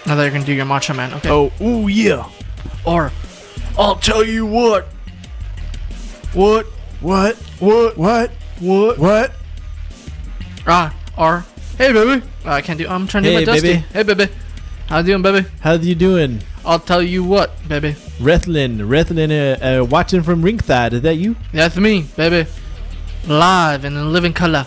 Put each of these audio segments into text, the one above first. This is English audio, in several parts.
Now that you're gonna do your Macho Man, okay? Oh, ooh, yeah. Or, I'll tell you what. What? What? What? What? What? What? Or, hey baby. I can't do. I'm trying to do my Hey, Dusty. baby. Hey baby. How you doing, baby? How you doing? I'll tell you what, baby. Wrestling, watching from ringside. Is that you? That's me, baby. Live and in living color.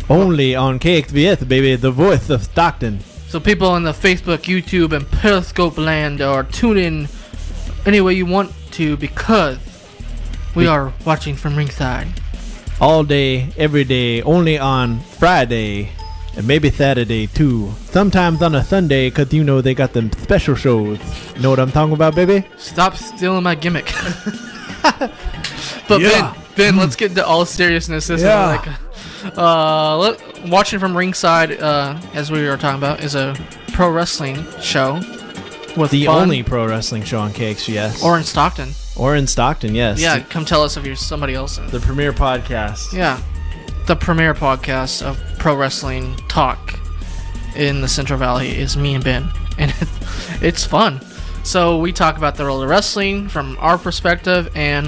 Only on KXVS, baby, the voice of Stockton. So people on the Facebook, YouTube, and Periscope land are tune in any way you want to because we are watching from ringside. All day, every day, only on Friday. And maybe Saturday, too. Sometimes on a Sunday, because, you know, they got them special shows. Know what I'm talking about, baby? Stop stealing my gimmick. But Yeah. Ben, let's get into all seriousness. This Yeah. is like, watching from ringside, as we were talking about, is a pro wrestling show with The fun. only pro wrestling show on KXVS. Or in Stockton. Or in Stockton, yes. Yeah, come tell us if you're somebody else. The premier podcast. Yeah, the premier podcast of pro wrestling talk in the Central Valley is me and Ben, and it's fun. So we talk about the world of wrestling from our perspective and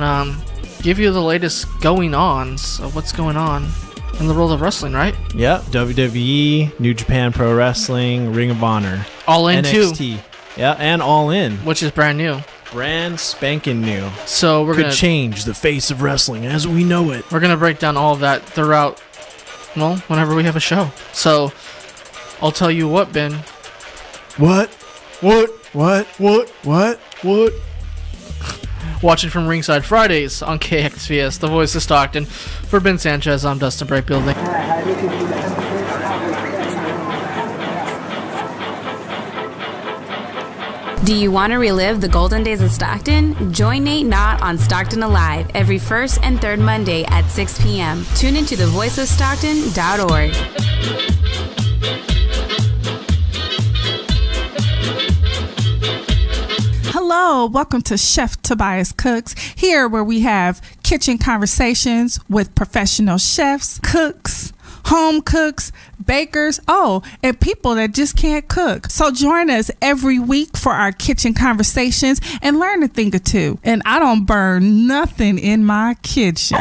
give you the latest going-ons of what's going on in the world of wrestling, right? Yep. WWE, New Japan Pro Wrestling, Ring of Honor. All in NXT. too, Yeah, and All In. which is brand new. Brand spanking new. So we're Could gonna change the face of wrestling as we know it. we're gonna break down all of that throughout. Well, whenever we have a show. So I'll tell you what, Ben. What? What? What? Watching from Ringside Fridays on KXVS, the voice of Stockton. For Ben Sanchez, I'm Dustin Breakbuilding. Do you want to relive the golden days of Stockton? Join Nate Knott on Stockton Alive every first and third Monday at 6 p.m. Tune into thevoiceofstockton.org. Hello, welcome to Chef Tobias Cooks, here where we have kitchen conversations with professional chefs, cooks, home cooks, bakers, and people that just can't cook. So join us every week for our kitchen conversations and learn a thing or two. And I don't burn nothing in my kitchen.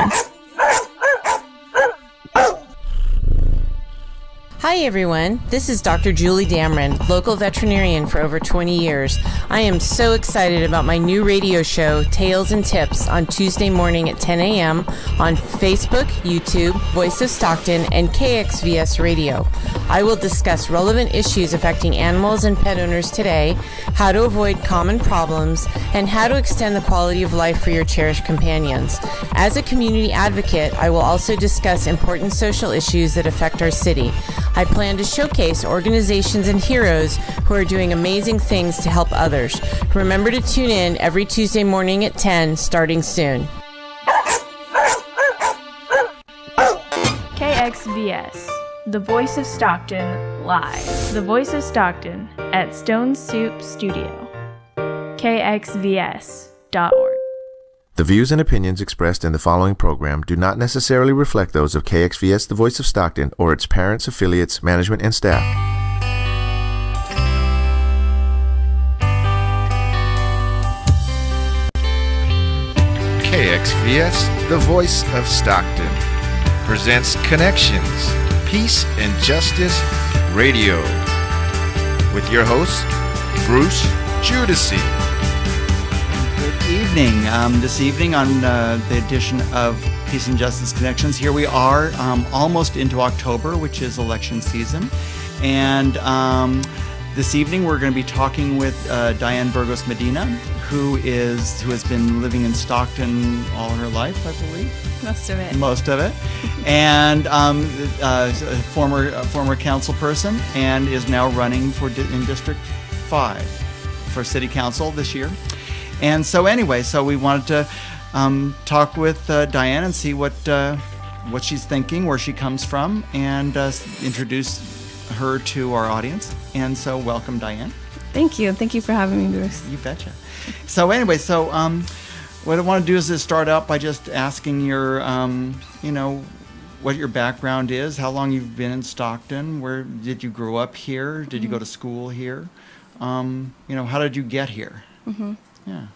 Hi everyone, this is Dr. Julie Dameron, local veterinarian for over 20 years. I am so excited about my new radio show, Tales and Tips, on Tuesday morning at 10 a.m. on Facebook, YouTube, Voice of Stockton, and KXVS Radio. I will discuss relevant issues affecting animals and pet owners today, how to avoid common problems, and how to extend the quality of life for your cherished companions. As a community advocate, I will also discuss important social issues that affect our city. I plan to showcase organizations and heroes who are doing amazing things to help others. Remember to tune in every Tuesday morning at 10, starting soon. KXVS, the voice of Stockton, live. The voice of Stockton at Stone Soup Studio. KXVS.org. The views and opinions expressed in the following program do not necessarily reflect those of KXVS, the voice of Stockton, or its parents, affiliates, management, and staff. KXVS, the voice of Stockton, presents Connections, Peace and Justice Radio, with your host, Bruce Judici. Good evening. This evening on the edition of Peace and Justice Connections, here we are almost into October, which is election season. And this evening we're going to be talking with Diane Burgos Medina, who has been living in Stockton all her life, I believe. Most of it. And a former council person, and is now running in District 5 for City Council this year. And so anyway, we wanted to talk with Diane and see what she's thinking, where she comes from, and introduce her to our audience. And so welcome, Diane. Thank you. Thank you for having me, Bruce. You betcha. So anyway, what I want to do is start out by just asking your, what your background is, how long you've been in Stockton, where did you grow up here, did you go to school here, how did you get here? Mm-hmm. Yeah.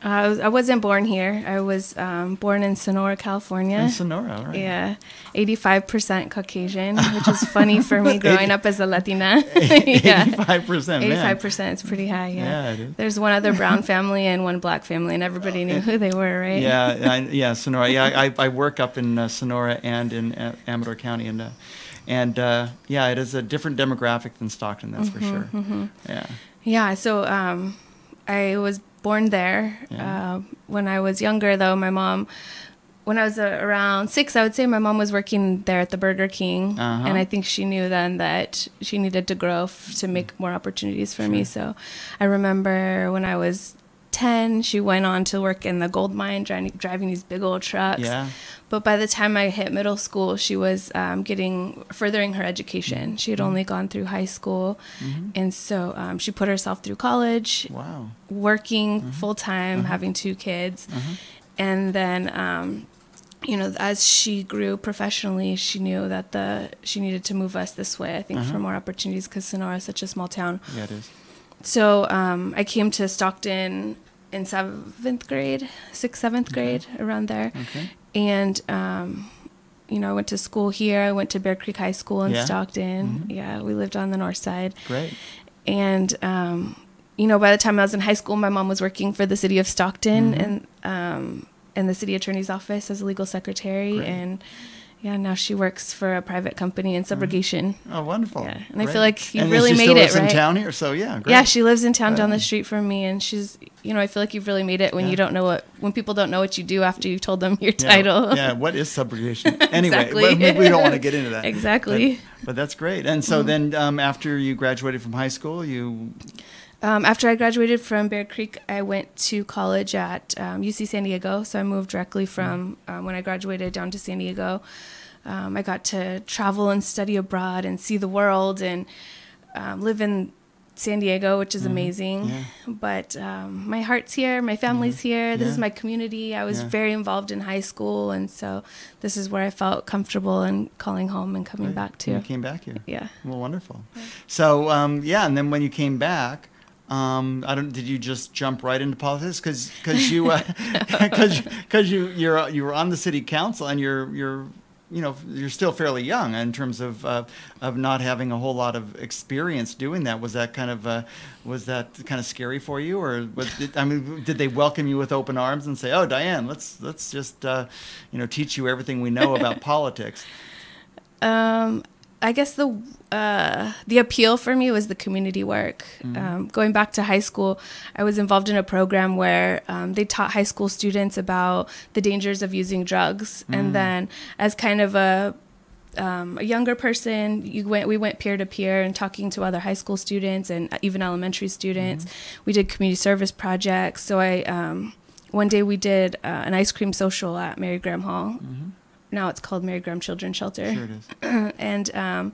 I wasn't born here. I was born in Sonora, California. In Sonora, all right. Yeah, 85% Caucasian, which is funny for me growing up as a Latina. 85%, man. 85%, it's pretty high, yeah. Yeah, it is. There's one other brown family and one black family, and everybody knew who they were, right? Yeah, Sonora. Yeah, I work up in Sonora and in Amador County, and it is a different demographic than Stockton, that's for sure. Mm-hmm. Yeah. Yeah, so I was born there. Yeah. When I was younger, though, my mom, when I was around 6, I would say my mom was working there at the Burger King. Uh-huh. And I think she knew then that she needed to grow to make more opportunities for me. So I remember when I was 10, she went on to work in the gold mine, driving these big old trucks. Yeah. But by the time I hit middle school, she was furthering her education. She had only gone through high school. Mm-hmm. And so she put herself through college. Wow. Working full-time, having 2 kids. And then, as she grew professionally, she knew that she needed to move us this way, I think, for more opportunities, because Sonora is such a small town. Yeah, it is. So I came to Stockton in 7th grade, 6th, 7th grade, around there. Okay. And, I went to school here. I went to Bear Creek High School in Stockton. Mm-hmm. Yeah, we lived on the north side. Great. And, by the time I was in high school, my mom was working for the city of Stockton and in the city attorney's office as a legal secretary. Great. And now she works for a private company in subrogation. Oh, wonderful. Yeah, and great. I feel like you and really made it, right? And she still lives in town here, so yeah, great. Yeah, she lives in town down the street from me, and she's, I feel like you've really made it when you don't know when people don't know what you do after you've told them your title. Yeah, what is subrogation? Anyway, Exactly. we don't want to get into that. Exactly. But that's great. And so then after you graduated from high school, you... After I graduated from Bear Creek, I went to college at UC San Diego, so I moved directly from when I graduated down to San Diego. I got to travel and study abroad and see the world and live in San Diego, which is amazing. Yeah. But my heart's here, my family's here. This is my community. I was very involved in high school, and so this is where I felt comfortable and calling home and coming back to. You came back here. Yeah. Well, wonderful. Yeah. So and then when you came back, did you just jump right into politics? Because you were on the city council and you're still fairly young in terms of not having a whole lot of experience doing that. Was that kind of scary for you, or did they welcome you with open arms and say, "Oh, Diane, let's just teach you everything we know about politics"? I guess the appeal for me was the community work. Going back to high school, I was involved in a program where they taught high school students about the dangers of using drugs. And then as kind of a younger person, we went peer-to-peer and talking to other high school students and even elementary students. We did community service projects. So one day we did an ice cream social at Mary Graham Hall. Now it's called Mary Graham Children's Shelter. Sure it is. And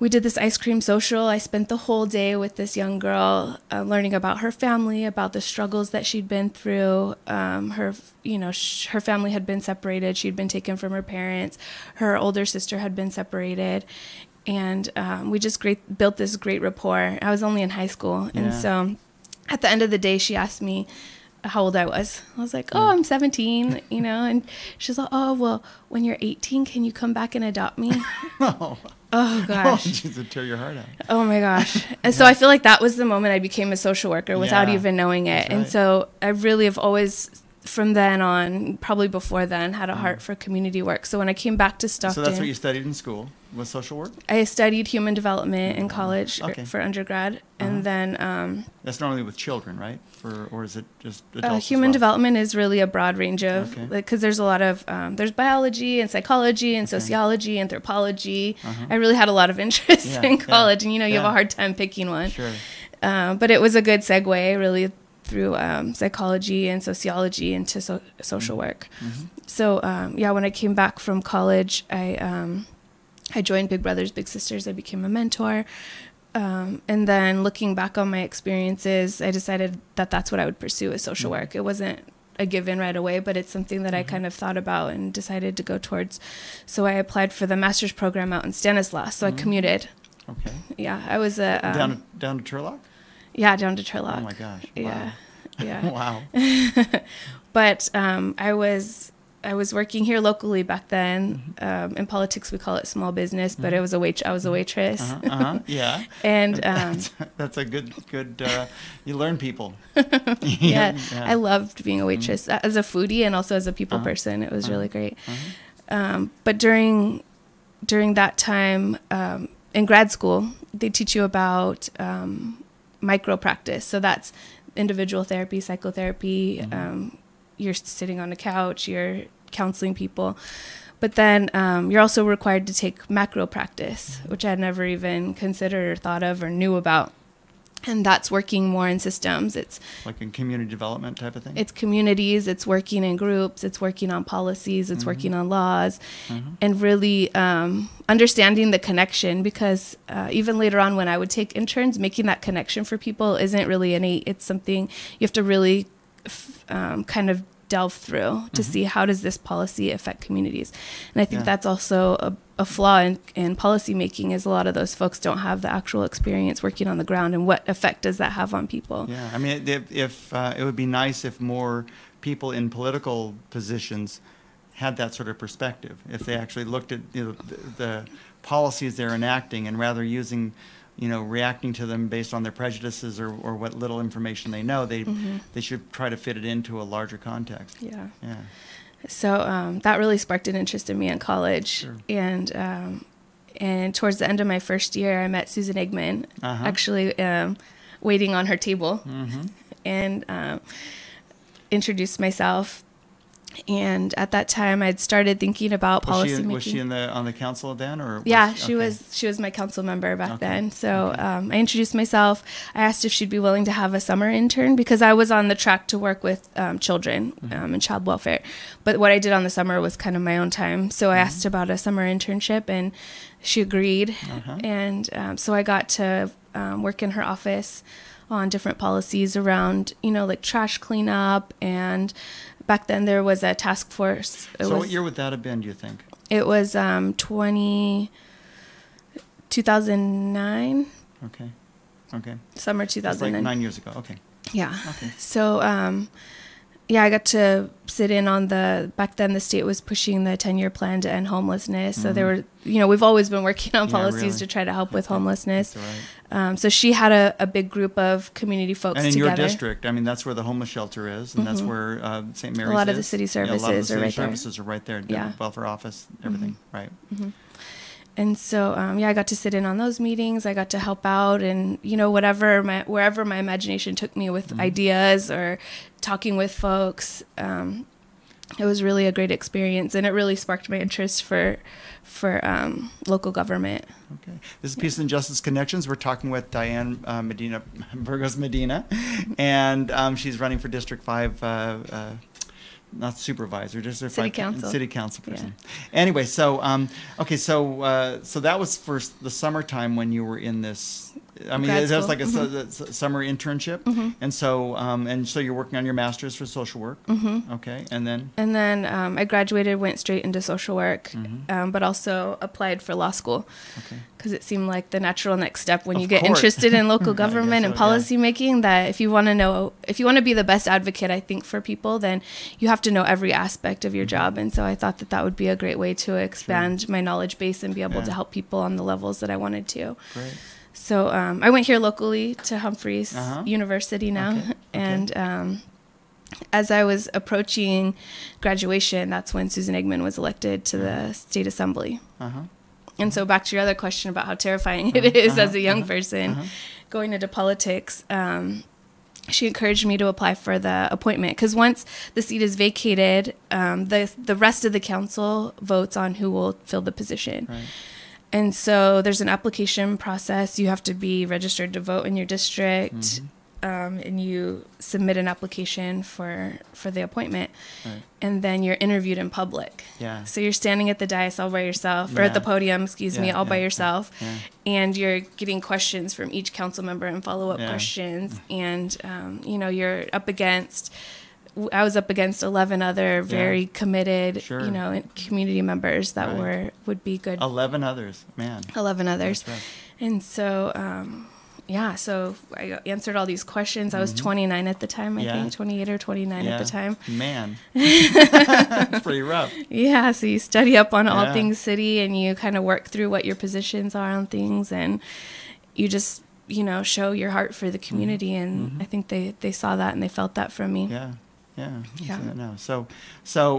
we did this ice cream social. I spent the whole day with this young girl, learning about her family, about the struggles that she'd been through. Her family had been separated. She'd been taken from her parents. Her older sister had been separated. And we just built this great rapport. I was only in high school. And so at the end of the day, she asked me how old I was. I was like, I'm 17, and she's like, oh, well, when you're 18, can you come back and adopt me? Oh gosh. Jeez, it'd tear your heart out. Oh my gosh. And so I feel like that was the moment I became a social worker without even knowing it. Right. And so I really have always, from then on, probably before then, had a heart for community work. So when I came back to Stockton. So that's what you studied in school, was social work? I studied human development in college for undergrad. And then... that's normally with children, right? Or is it just adults? Human development is really a broad range of, because there's a lot of, there's biology and psychology and sociology, anthropology. I really had a lot of interest in college, and you have a hard time picking one. Sure. But it was a good segue, really, through psychology and sociology into social work. So, when I came back from college, I joined Big Brothers Big Sisters. I became a mentor. And then looking back on my experiences, I decided that that's what I would pursue as social work. It wasn't a given right away, but it's something that I kind of thought about and decided to go towards. So I applied for the master's program out in Stanislaus. So I commuted Okay. Yeah, I was a down to Turlock. Yeah, down to Turlock. Oh my gosh! Yeah, wow. yeah. Wow. But I was working here locally back then. In politics, we call it small business, but I was a waitress. Yeah. And that's a good. You learn people. Yeah, I loved being a waitress as a foodie and also as a people person. It was really great. But during that time in grad school, they teach you about micro practice. So that's individual therapy, psychotherapy. You're sitting on a couch, you're counseling people. But then you're also required to take macro practice, which I had never even considered or thought of or knew about. And that's working more in systems. It's like in community development type of thing? It's communities, it's working in groups, it's working on policies, it's working on laws, and really understanding the connection, because even later on when I would take interns, making that connection for people isn't really innate. It's something you have to really kind of delve through to see how does this policy affect communities. And I think that's also a flaw in policy making, is a lot of those folks don't have the actual experience working on the ground, and what effect does that have on people. Yeah, I mean, if it would be nice if more people in political positions had that sort of perspective, if they actually looked at the policies they're enacting, and rather using reacting to them based on their prejudices or what little information they know, they should try to fit it into a larger context. Yeah. So that really sparked an interest in me in college. Sure. And towards the end of my first year, I met Susan Eggman, actually waiting on her table, and introduced myself. And at that time, I'd started thinking about policy making. Was she on the council then, or? She was my council member back then. So I introduced myself. I asked if she'd be willing to have a summer intern, because I was on the track to work with children and child welfare. But what I did on the summer was kind of my own time. So I asked about a summer internship, and she agreed. And so I got to work in her office on different policies around, like trash cleanup, and back then there was a task force. What year would that have been, do you think? It was 2009. Okay. Summer 2009. It's like 9 years ago. Okay. Yeah. Okay. So, I got to sit in on back then the state was pushing the 10-year plan to end homelessness. So there were, we've always been working on policies to try to help with homelessness. Right. So she had a big group of community folks together. And in together. your district, I mean, that's where the homeless shelter is, and that's where St. Mary's is. A lot of the city services are right there. Services are right there. The welfare office, everything, right. And so, I got to sit in on those meetings. I got to help out, and wherever my imagination took me with ideas or talking with folks, it was really a great experience, and it really sparked my interest for local government. Okay, this is Peace and Justice Connections. We're talking with Diane Burgos Medina, and she's running for District 5. Not supervisor, just city council person. Yeah. Anyway, so so that was for the summertime when you were in this. I mean, it was like a summer internship, and so you're working on your master's for social work. Okay, and then I graduated, went straight into social work, but also applied for law school. Okay. Because it seemed like the natural next step when you get interested in local government and policy making, that if you want to be the best advocate, I think, for people, then you have to know every aspect of your job. And so I thought that would be a great way to expand my knowledge base and be able to help people on the levels that I wanted to. Great. So I went here locally to Humphreys University now. Okay. And as I was approaching graduation, that's when Susan Eggman was elected to the state assembly. And so back to your other question about how terrifying it is as a young person going into politics, she encouraged me to apply for the appointment, because once the seat is vacated, the rest of the council votes on who will fill the position. Right. And so there's an application process. You have to be registered to vote in your district, and you submit an application for the appointment. Right. And then you're interviewed in public. Yeah. So you're standing at the dais all by yourself, or at the podium, all by yourself. Yeah. And you're getting questions from each council member and follow-up questions. And, you're up against... I was up against 11 other very committed, community members that would be good. 11 others, man. 11 others. That's right. And so, so I answered all these questions. I was 29 at the time, I think, 28 or 29 at the time. Man, it's pretty rough. Yeah, so you study up on all things city, and you kind of work through what your positions are on things, and you just, show your heart for the community. And I think they saw that and they felt that from me. Yeah. So,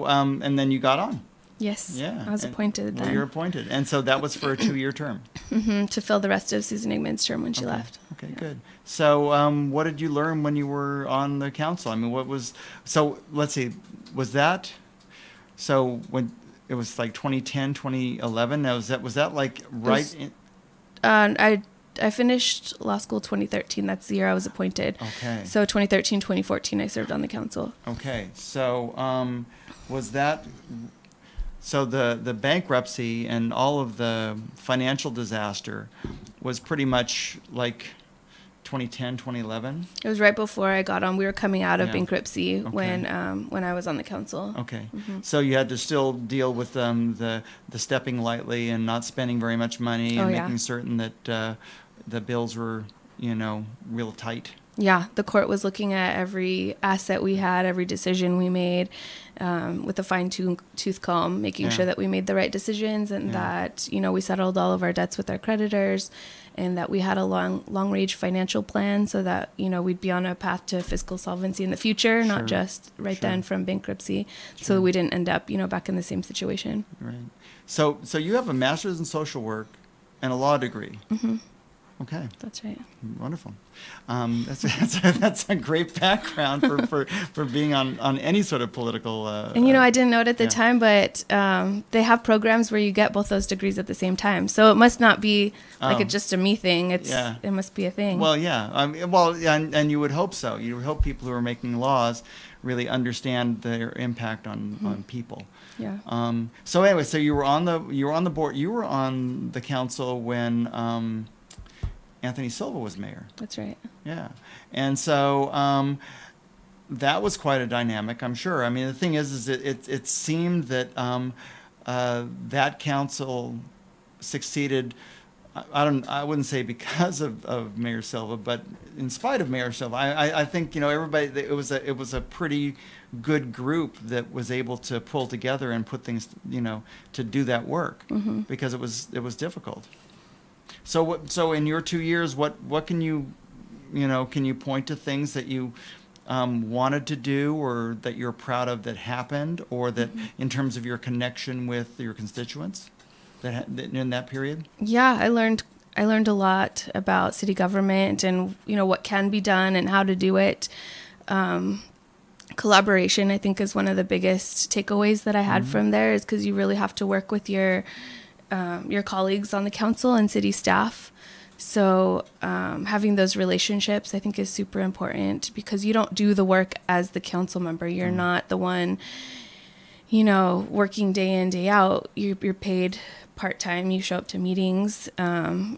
and then you got on. Yes. Yeah. I was appointed then. Well, you're appointed. And so that was for a 2-year term. To fill the rest of Susan Igman's term when she left. Okay, good. So what did you learn when you were on the council? I mean, let's see, so when it was like 2010, 2011, now was that like right in? I finished law school 2013. That's the year I was appointed. Okay. So 2013, 2014, I served on the council. Okay. So was that... So the bankruptcy and all of the financial disaster was pretty much like 2010, 2011? It was right before I got on. We were coming out of bankruptcy when I was on the council. Okay. So you had to still deal with the stepping lightly and not spending very much money and making certain that the bills were, real tight. Yeah, the court was looking at every asset we had, every decision we made, with a fine-tooth comb, making sure that we made the right decisions and that, we settled all of our debts with our creditors, and that we had a long-range financial plan so that, we'd be on a path to fiscal solvency in the future, not just then from bankruptcy, so we didn't end up, back in the same situation. Right. So you have a master's in social work and a law degree. Mm-hmm. Okay. That's right. Wonderful. That's a great background for being on any sort of political. And I didn't know it at the time, but they have programs where you get both those degrees at the same time. So it must not be like it's just a me thing. It must be a thing. Well, yeah. And you would hope so. You would hope people who are making laws really understand their impact on people. Yeah. So anyway, so you were on the board. You were on the council when. Anthony Silva was mayor. That's right. Yeah. And so that was quite a dynamic, I'm sure. I mean, the thing is it seemed that that council succeeded. I wouldn't say because of Mayor Silva, but in spite of Mayor Silva. I think everybody. It was a pretty good group that was able to pull together and put things to do that work because it was difficult. So in your 2 years, what can you point to things that you wanted to do or that you're proud of that happened, or that in terms of your connection with your constituents that in that period? Yeah, I learned a lot about city government and what can be done and how to do it. Collaboration, I think, is one of the biggest takeaways that I had from there, is because you really have to work with your colleagues on the council and city staff. So having those relationships, I think, is super important, because you don't do the work as the council member. You're not the one, working day in, day out. You're paid part-time. You show up to meetings.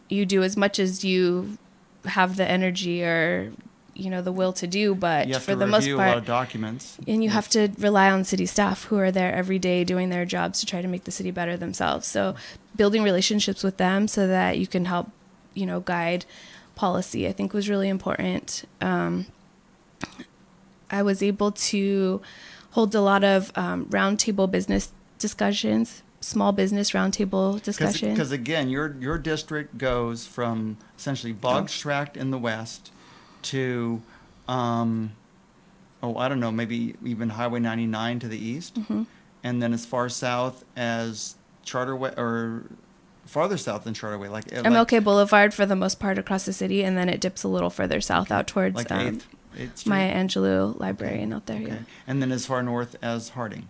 You do as much as you have the energy or the will to do, but for the most part, you have to review a lot of documents, and you have to rely on city staff who are there every day doing their jobs to try to make the city better themselves. So building relationships with them so that you can help guide policy, I think, was really important. I was able to hold a lot of roundtable business discussions, small business roundtable discussions. Because again, your district goes from essentially Boggs Tract in the west to, I don't know, maybe even Highway 99 to the east, and then as far south as Charterway, or farther south than Charterway, like MLK Boulevard for the most part across the city, and then it dips a little further south out towards like 8th Street? Maya Angelou Library and out there. Yeah. And then as far north as Harding.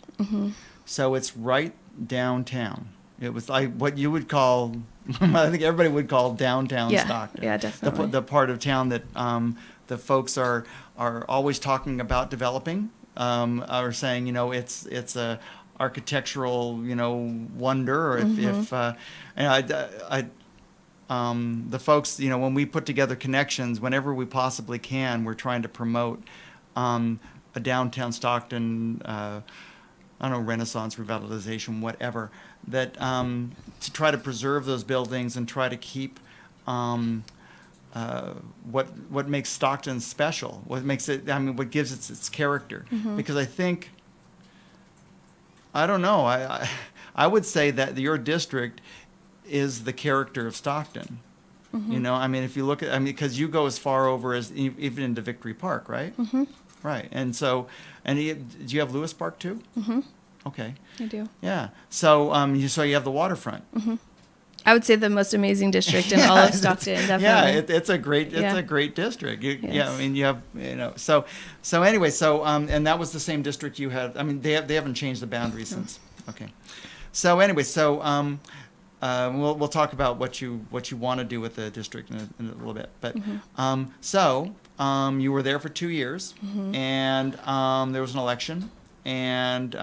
So it's right downtown. It was like what you would call, I think everybody would call downtown Stockton. Yeah, definitely. The part of town that the folks are always talking about developing, are saying, it's a architectural, wonder. Or if the folks, when we put together connections, whenever we possibly can, we're trying to promote a downtown Stockton, Renaissance, revitalization, whatever, that to try to preserve those buildings and try to keep what makes Stockton special, what makes it, I mean, what gives it its character. Because I think, I don't know, I would say that your district is the character of Stockton. You know, I mean, if you look at, I mean, because you go as far over as even into Victory Park, right? Right. And so, do you have Lewis Park too? Okay. I do. Yeah. So, so you have the waterfront. I would say the most amazing district in all of Stockton. Definitely. Yeah, it's a great district. Yeah, I mean, you have, you know, so anyway, and that was the same district you had. I mean, they haven't changed the boundaries since. Okay. So anyway, we'll talk about what you want to do with the district in a little bit. But you were there for 2 years, and there was an election, and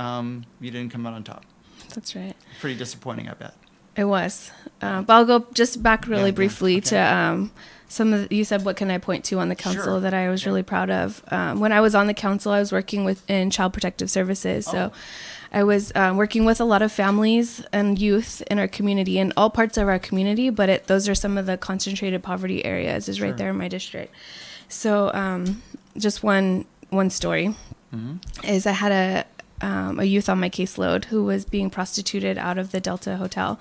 you didn't come out on top. That's right. Pretty disappointing, I bet. It was. But I'll go just back really briefly to some of you said, what can I point to on the council that I was really proud of? When I was on the council, I was working in Child Protective Services. So I was working with a lot of families and youth in our community, in all parts of our community, but those are some of the concentrated poverty areas is right there in my district. So just one story is I had a youth on my caseload who was being prostituted out of the Delta Hotel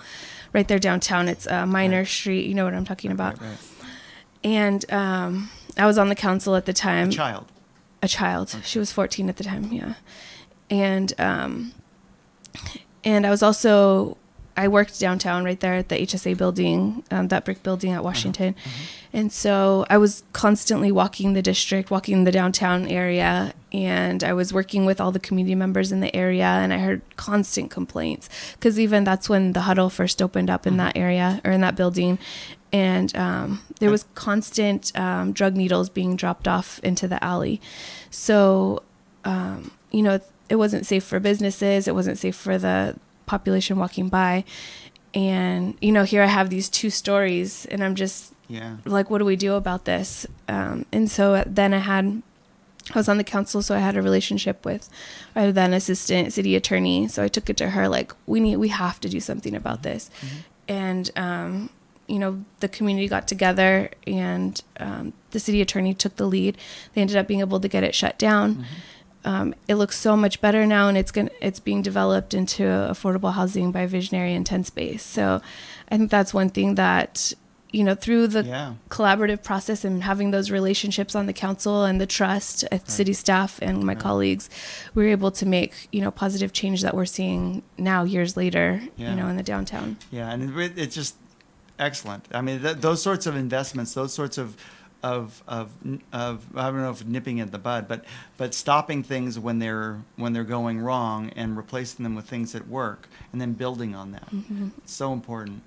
right there downtown. It's Minor Street. You know what I'm talking about. Right. And I was on the council at the time. A child. Okay. She was 14 at the time. Yeah. And I was also, I worked downtown right there at the HSA building, that brick building at Washington. And so I was constantly walking the district, walking the downtown area, and I was working with all the community members in the area, and I heard constant complaints because even that's when the huddle first opened up in that area or in that building. And there was constant drug needles being dropped off into the alley. So, you know, it wasn't safe for businesses. It wasn't safe for the population walking by. And, you know, here I have these 2 stories and I'm just like, what do we do about this? And so then I was on the council, so I had a relationship with our then assistant city attorney. So I took it to her, like, we have to do something about this. And, you know, the community got together and the city attorney took the lead. They ended up being able to get it shut down. It looks so much better now, and it's being developed into affordable housing by Visionary and 10 Space. So I think that's one thing that, you know, through the collaborative process and having those relationships on the council and the trust at city staff and my colleagues, we were able to make, you know, positive change that we're seeing now years later, you know, in the downtown. Yeah, and it's just excellent. I mean, those sorts of investments, those sorts of I don't know if nipping at the bud, but stopping things when they're going wrong and replacing them with things that work and then building on that. It's so important.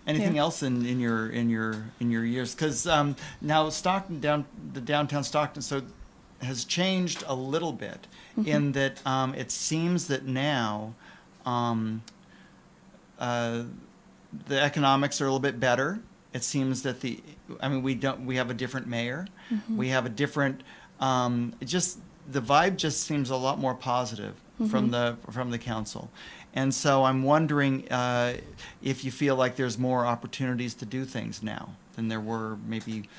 Anything else in your years? Because now Stockton the downtown Stockton has changed a little bit in that it seems that now the economics are a little bit better. It seems that we have a different mayor. We have a different, just the vibe just seems a lot more positive from the council. And so I'm wondering if you feel like there's more opportunities to do things now than there were maybe.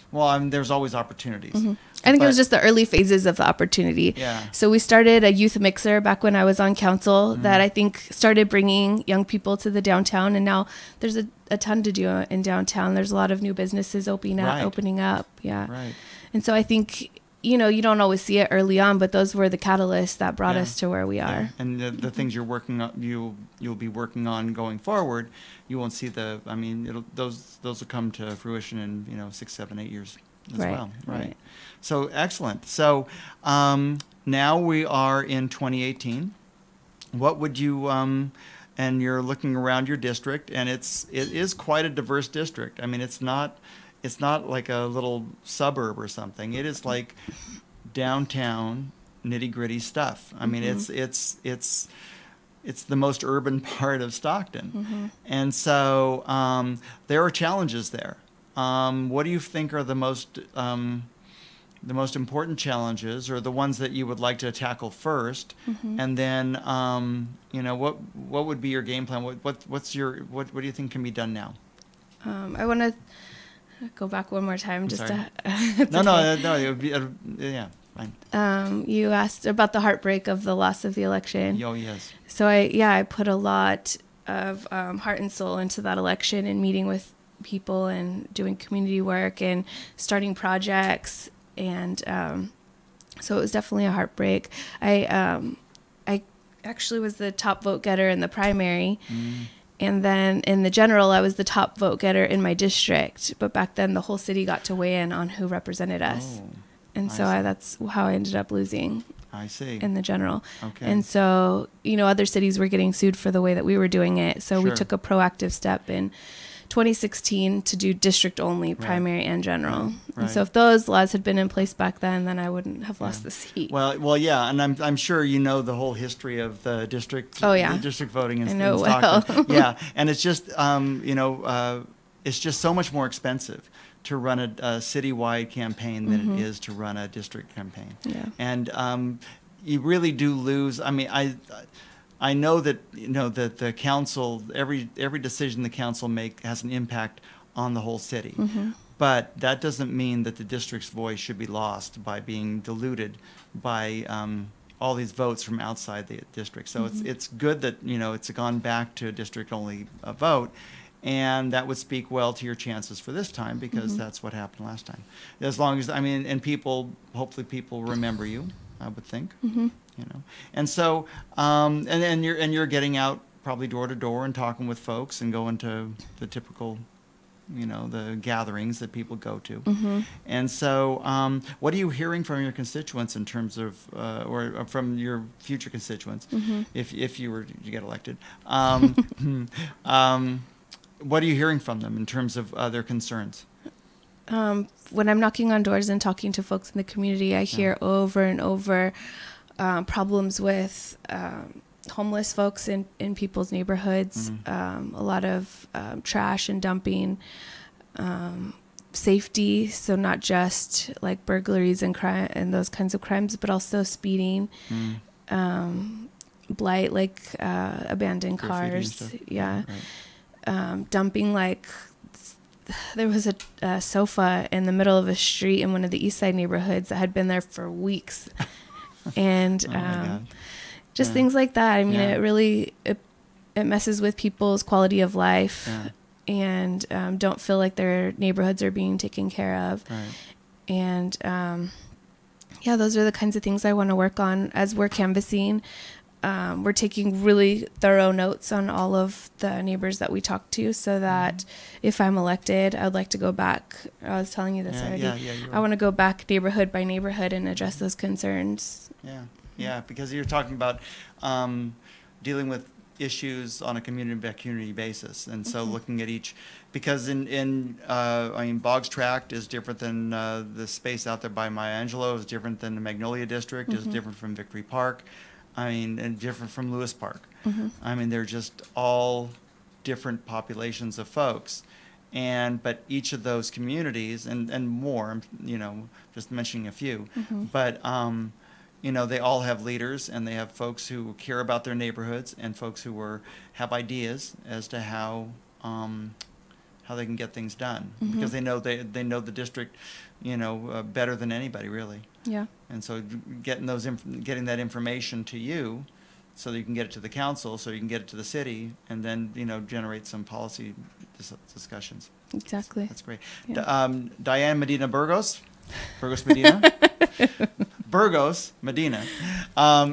Well, I mean, there's always opportunities. I think it was just the early phases of the opportunity. Yeah. So we started a youth mixer back when I was on council that I think started bringing young people to the downtown. And now there's a ton to do in downtown. There's a lot of new businesses opening up. Yeah. Right. And so I think, you know, you don't always see it early on, but those were the catalysts that brought us to where we are. Yeah. And the things you're working on, you'll be working on going forward. You won't see those will come to fruition in 6, 7, 8 years as well. Right. So excellent. So now we are in 2018. What would you and you're looking around your district, and it is quite a diverse district. I mean, it's not like a little suburb or something. It is like downtown nitty-gritty stuff. I mean, it's the most urban part of Stockton. And so there are challenges there. What do you think are the most important challenges, or the ones that you would like to tackle first? And then, what would be your game plan? What do you think can be done now? I want to go back one more time. Just to, no. It would be, yeah, fine. You asked about the heartbreak of the loss of the election. Oh, yes. So I put a lot of heart and soul into that election and meeting with people and doing community work and starting projects. And so it was definitely a heartbreak. I actually was the top vote getter in the primary. And then in the general, I was the top vote getter in my district. But back then, the whole city got to weigh in on who represented us. And so that's how I ended up losing. I see. In the general. Okay. And so, other cities were getting sued for the way that we were doing it. So we took a proactive step in 2016 to do district only, primary and general. Right. And so if those laws had been in place back then I wouldn't have lost the seat. Well, yeah, and I'm sure you know the whole history of the district. Oh, yeah. The district voting in Stockton. Well. Yeah, and it's just it's just so much more expensive to run a citywide campaign than it is to run a district campaign. Yeah. And you really do lose. I mean, I know that that the council, every decision the council make has an impact on the whole city, but that doesn't mean that the district's voice should be lost by being diluted by all these votes from outside the district. So it's good that it's gone back to a district only vote, and that would speak well to your chances for this time because that's what happened last time. As long as and hopefully people remember you, I would think. And so and you're getting out probably door to door and talking with folks and going to the typical the gatherings that people go to. And so what are you hearing from your constituents in terms of or from your future constituents if you were to get elected? What are you hearing from them in terms of their concerns? When I'm knocking on doors and talking to folks in the community, I hear over and over problems with homeless folks in people's neighborhoods, a lot of trash and dumping, safety, so not just like burglaries and crime and those kinds of crimes, but also speeding, blight, like abandoned cars, dumping, like there was a sofa in the middle of a street in one of the East Side neighborhoods that had been there for weeks. And just things like that. I mean, it really it messes with people's quality of life and don't feel like their neighborhoods are being taken care of. And those are the kinds of things I want to work on as we're canvassing. We're taking really thorough notes on all of the neighbors that we talk to so that if I'm elected, I would like to go back. I was telling you this already. I want to go back neighborhood by neighborhood and address those concerns. Yeah, because you're talking about dealing with issues on a community-by-community basis. And so looking at each, because Boggs Tract is different than the space out there by Maya Angelou, is different than the Magnolia District, is different from Victory Park. And different from Lewis Park. They're just all different populations of folks. But each of those communities, and more, just mentioning a few, but, they all have leaders and they have folks who care about their neighborhoods and folks who have ideas as to how they can get things done. Because they know the district, better than anybody, really. Yeah. And so getting that information to you so that you can get it to the council, so you can get it to the city, and then, generate some policy discussions. Exactly. That's great. Yeah. Diane Medina Burgos Medina, Burgos Medina,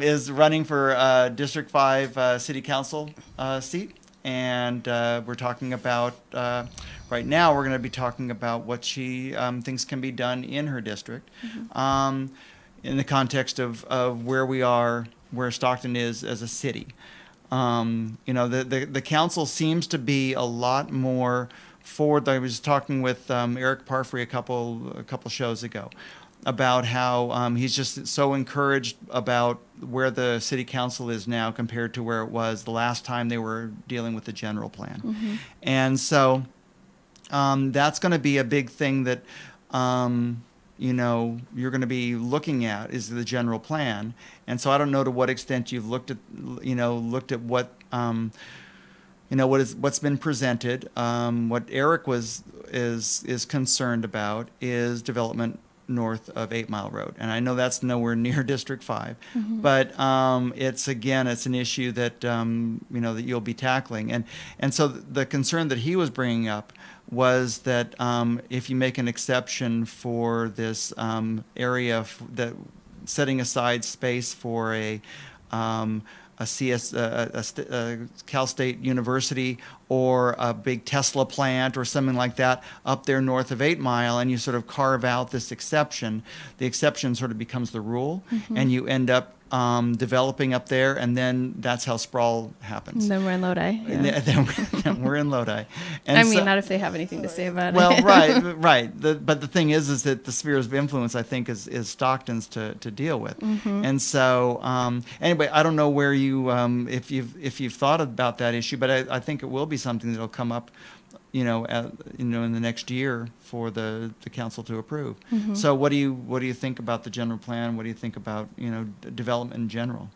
is running for District 5 City Council seat. And we're talking about, right now, we're going to be talking about what she thinks can be done in her district in the context of where we are, where Stockton is as a city. The council seems to be a lot more forward. I was talking with Eric Parfrey a couple shows ago about how he's just so encouraged about where the city council is now compared to where it was the last time they were dealing with the general plan. And so that's going to be a big thing that you're going to be looking at is the general plan. And so I don't know to what extent you've looked at what what's been presented. What Eric is concerned about is development north of 8 Mile Road, and I know that's nowhere near District 5, but it's an issue that that you'll be tackling, and so the concern that he was bringing up was that if you make an exception for this area that setting aside space for a Cal State University or a big Tesla plant or something like that up there north of 8 Mile, and you sort of carve out this exception, the exception sort of becomes the rule, and you end up developing up there, and then that's how sprawl happens. And then we're in Lodi. Yeah. then we're in Lodi. And I mean, not if they have anything to say about it. Well, right. But the thing is that the spheres of influence, I think, is Stockton's to deal with. And so, anyway, I don't know where you, if you've thought about that issue, but I think it will be something that'll come up, in the next year for the council to approve. So what do you think about the general plan? What do you think about development in general?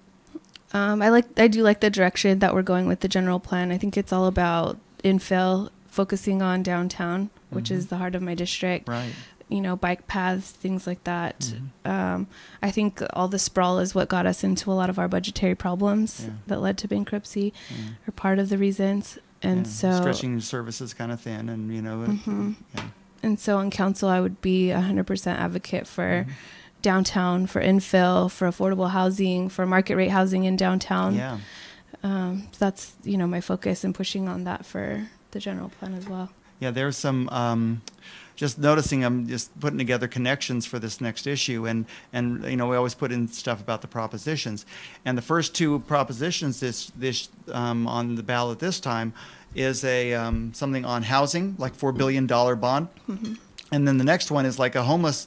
I do like the direction that we're going with the general plan. I think it's all about infill, focusing on downtown, which is the heart of my district. Right. Bike paths, things like that. I think all the sprawl is what got us into a lot of our budgetary problems that led to bankruptcy, or part of the reasons. And so stretching services kind of thin, and and so on council, I would be 100% advocate for downtown, for infill, for affordable housing, for market rate housing in downtown. That's my focus, and pushing on that for the general plan as well. Yeah, there's some just noticing, I'm just putting together connections for this next issue, and we always put in stuff about the propositions, and the first two propositions this on the ballot this time is a something on housing, like $4 billion bond, and then the next one is like a homeless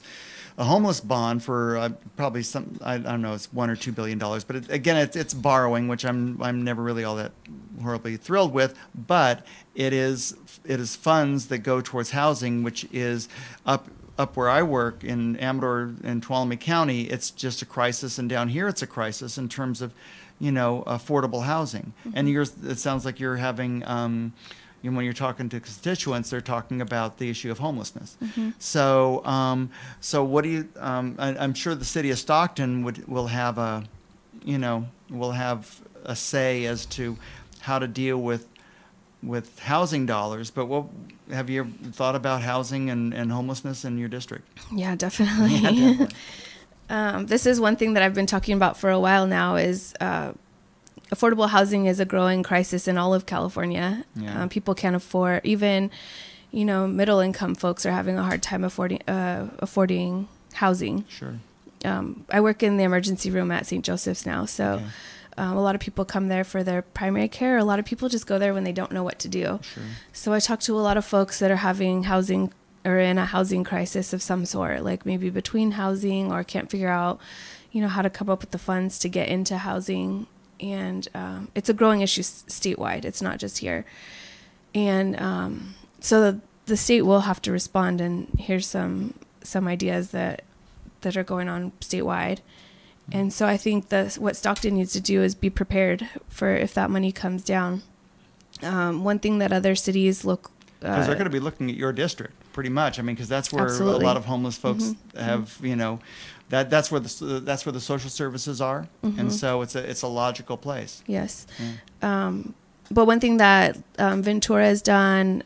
bond for probably some, I don't know, it's $1 or $2 billion, but it's borrowing, which I'm never really all that horribly thrilled with, but it is funds that go towards housing, which is up where I work in Amador and Tuolumne County. It's just a crisis, and down here it's a crisis in terms of affordable housing. And it sounds like you're having when you're talking to constituents, they're talking about the issue of homelessness. So what do you? I'm sure the city of Stockton will have a say as to how to deal with housing dollars. But what have you ever thought about housing and homelessness in your district? Yeah, definitely. This is one thing that I've been talking about for a while now. Is affordable housing is a growing crisis in all of California. People can't afford, even, middle income folks are having a hard time affording housing. Sure. I work in the emergency room at St. Joseph's now, so a lot of people come there for their primary care. A lot of people just go there when they don't know what to do. Sure. So I talk to a lot of folks that are having housing or in a housing crisis of some sort, like maybe between housing or can't figure out, how to come up with the funds to get into housing. And it's a growing issue statewide. It's not just here. And so the state will have to respond, and here's some ideas that are going on statewide. And so I think what Stockton needs to do is be prepared for if that money comes down. One thing that other cities look... Because they're going to be looking at your district, pretty much. I mean, because that's where a lot of homeless folks have, that's where the social services are, and so it's a logical place. Yes, but one thing that Ventura's done,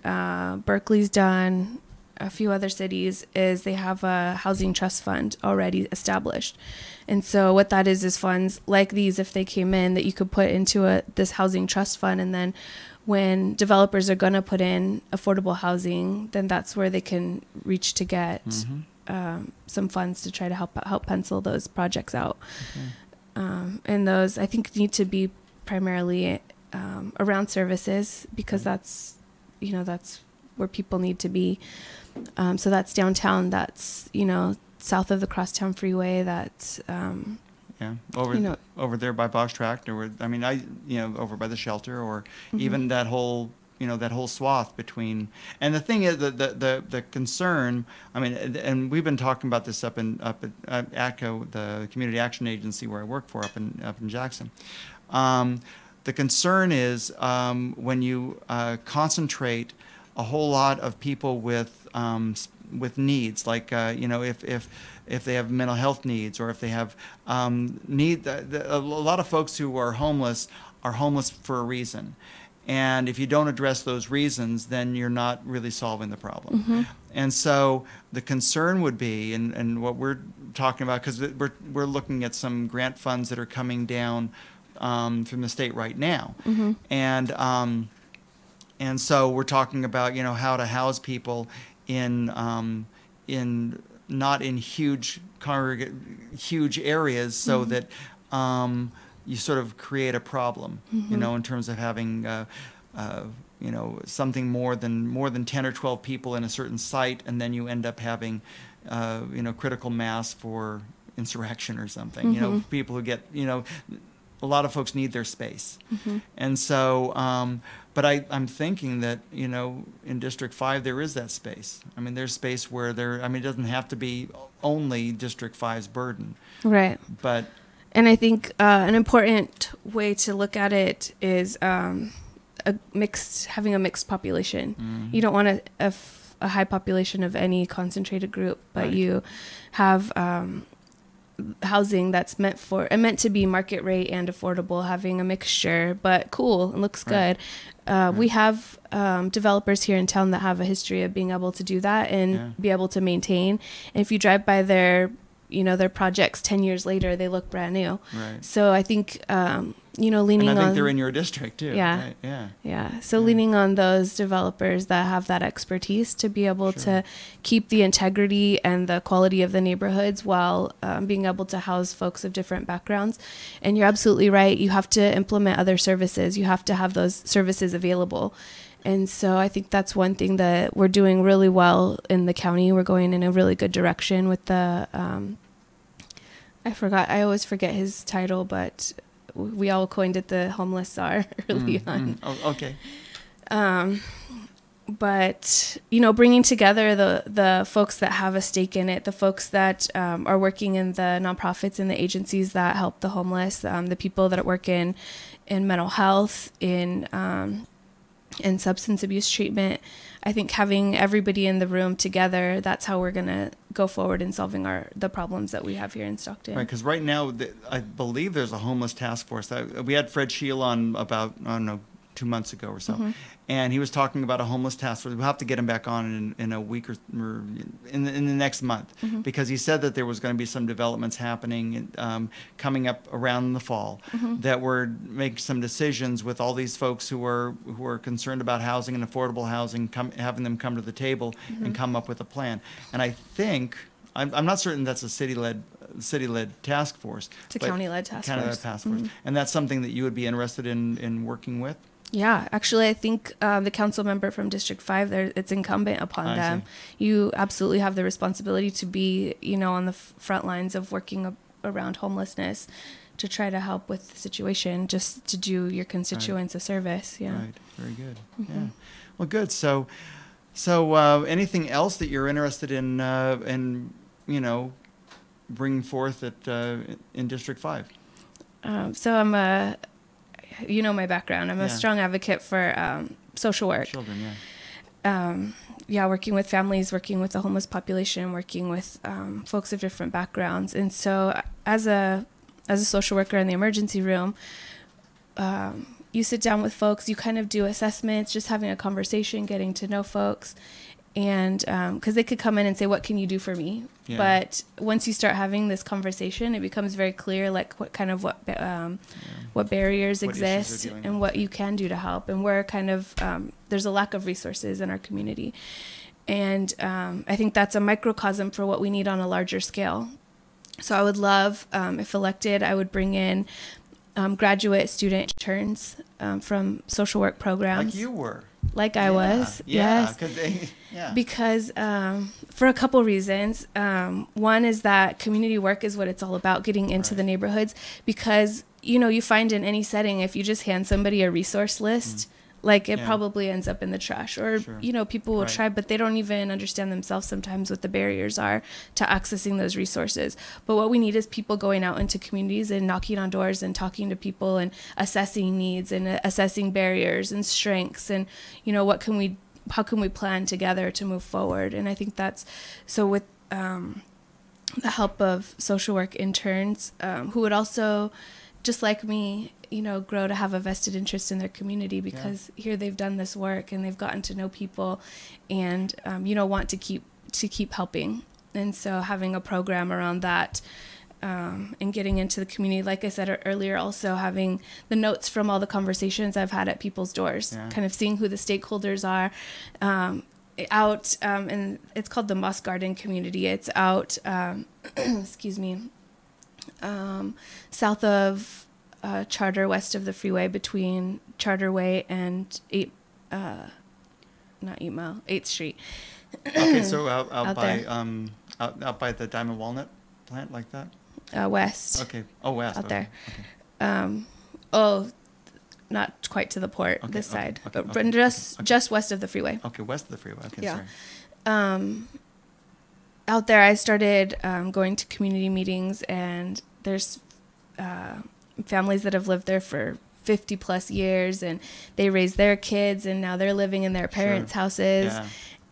Berkeley's done, a few other cities, is they have a housing trust fund already established, and so what that is funds like these, if they came in, that you could put into this housing trust fund, and then when developers are going to put in affordable housing, then that's where they can reach to get some funds to try to help pencil those projects out. And those, I think, need to be primarily around services, because that's where people need to be. So that's downtown, that's, south of the Crosstown Freeway, that's... over there by Box Tract, or over by the shelter, or even that whole swath between. And the thing is, the concern. I mean, and we've been talking about this up at ACO, the Community Action Agency where I work for, up in Jackson. the concern is when you concentrate a whole lot of people with needs, like if they have mental health needs, or if they have a lot of folks who are homeless for a reason. And if you don't address those reasons, then you're not really solving the problem. Mm-hmm. And so the concern would be, and what we're talking about, because we're looking at some grant funds that are coming down from the state right now. Mm-hmm. And so we're talking about, how to house people in not in huge areas, so Mm-hmm. that you sort of create a problem, Mm-hmm. in terms of having, something more than 10 or 12 people in a certain site, and then you end up having, critical mass for insurrection or something. Mm-hmm. People who get, a lot of folks need their space. Mm-hmm. And so, but I'm thinking that, in District 5, there is that space. I mean, there's space where it doesn't have to be only District 5's burden. Right. But And I think an important way to look at it is having a mixed population. Mm-hmm. You don't want a high population of any concentrated group, but Right. you have housing that's meant to be market rate and affordable, having a mixture, but cool and looks Right. good. We have developers here in town that have a history of being able to do that and Yeah. be able to maintain. And if you drive by their projects 10 years later, they look brand new. Right. So I think, leaning and I think on, they're in your district too. Yeah. Right? Yeah. yeah. So leaning on those developers that have that expertise to be able to keep the integrity and the quality of the neighborhoods while being able to house folks of different backgrounds. And you're absolutely right. You have to implement other services. You have to have those services available. And so I think that's one thing that we're doing really well in the county. We're going in a really good direction with the, I always forget his title, but we all coined it the homeless czar early on. Oh, okay. But, bringing together the folks that have a stake in it, the folks that are working in the nonprofits and the agencies that help the homeless, the people that work in mental health, in substance abuse treatment. I think having everybody in the room together, that's how we're going to go forward in solving the problems that we have here in Stockton. Right, because right now, I believe there's a homeless task force. We had Fred Scheel on about, 2 months ago or so, Mm-hmm. and he was talking about a homeless task force. We'll have to get him back on in a week or in the next month, Mm-hmm. because he said that there was going to be some developments happening coming up around the fall, Mm-hmm. that were making some decisions with all these folks who are concerned about housing and affordable housing, having them come to the table Mm-hmm. and come up with a plan. And I think, I'm not certain that's a city-led task force. It's a but county-led task county-led force. task force. Mhm. And that's something that you would be interested in working with? Yeah, actually, I think the council member from District 5, it's incumbent upon I them. You absolutely have the responsibility to be, on the front lines of working around homelessness to try to help with the situation, just to do your constituents a service. Yeah. Right. Very good. Mhm. Yeah. Well, good. So anything else that you're interested in bringing forth in District 5? So I'm my background. I'm a Yeah. strong advocate for social work. Children, yeah. Working with families, working with the homeless population, working with folks of different backgrounds. And so as a social worker in the emergency room, you sit down with folks, you kind of do assessments, just having a conversation, getting to know folks. And because they could come in and say, what can you do for me? Yeah. But once you start having this conversation, it becomes very clear, like what barriers What issues they're exist dealing and with. what you can do to help. And where kind of there's a lack of resources in our community. And I think that's a microcosm for what we need on a larger scale. So I would love, if elected, I would bring in graduate student interns from social work programs. Like you were. Like I was, Yeah. yes. Yeah. Because for a couple reasons. One is that community work is what it's all about, getting into the neighborhoods. Because, you find in any setting, if you just hand somebody a resource list, Like it Yeah. probably ends up in the trash, or Sure. people will Right. try, but they don't even understand themselves sometimes what the barriers are to accessing those resources. But what we need is people going out into communities and knocking on doors and talking to people and assessing needs and assessing barriers and strengths, and how can we plan together to move forward. And I think that's so with the help of social work interns who would also, just like me, grow to have a vested interest in their community, because here they've done this work and they've gotten to know people and, want to keep helping. And so having a program around that and getting into the community, like I said earlier, also having the notes from all the conversations I've had at people's doors, kind of seeing who the stakeholders are, out, and it's called the Moss Garden Community. It's out, excuse me, south of Charter, west of the freeway, between Charter Way and 8th Street. Okay, so out by there. out by the Diamond Walnut plant, like that. West. Okay. Oh, west. Out there. Okay. Not quite to the port, Okay, this okay, side, okay, but okay, just west of the freeway. Okay, west of the freeway. Okay, Yeah. sorry. Out there, I started going to community meetings, and there's families that have lived there for 50 plus years, and they raised their kids, and now they're living in their parents' houses. Yeah.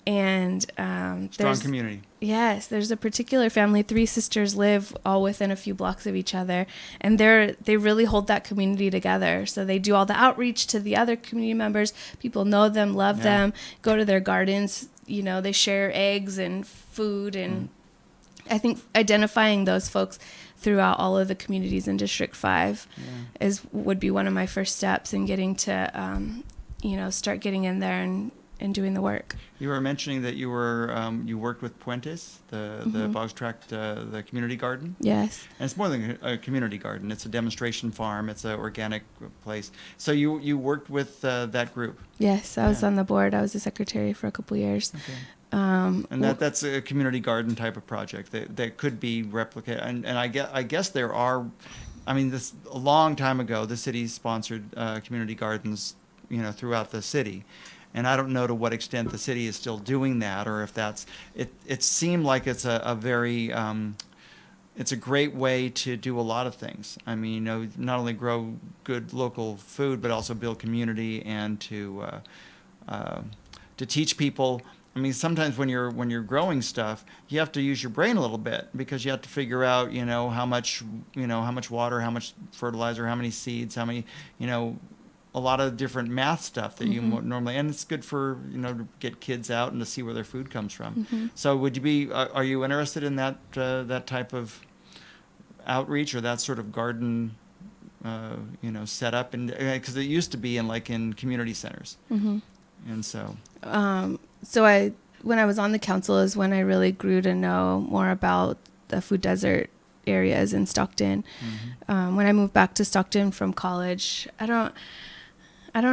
And Strong there's community. Yes, there's a particular family. 3 sisters live all within a few blocks of each other, and they really hold that community together. So they do all the outreach to the other community members. People know them, love them, go to their gardens. They share eggs and food, and I think identifying those folks throughout all of the communities in District 5 would be one of my first steps in getting to start getting in there and doing the work. You were mentioning that you worked with Puentes, the Boggs Tract, the community garden. Yes. And it's more than a community garden. It's a demonstration farm. It's an organic place. So you worked with that group. Yes, I was on the board. I was a secretary for a couple years. Okay. And that's a community garden type of project that could be replicated. And I guess there are, this a long time ago, the city sponsored community gardens, throughout the city. And I don't know to what extent the city is still doing that, or if that's it. It seemed like it's a very it's a great way to do a lot of things. Not only grow good local food, but also build community and to teach people. Sometimes when you're growing stuff, you have to use your brain a little bit, because you have to figure out how much water, how much fertilizer, how many seeds, how many a lot of different math stuff that you normally, and it's good for to get kids out and to see where their food comes from. So would you be are you interested in that type of outreach, or that sort of garden setup? And because it used to be in community centers. And so when I was on the council is when I really grew to know more about the food desert areas in Stockton. When I moved back to Stockton from college, I don't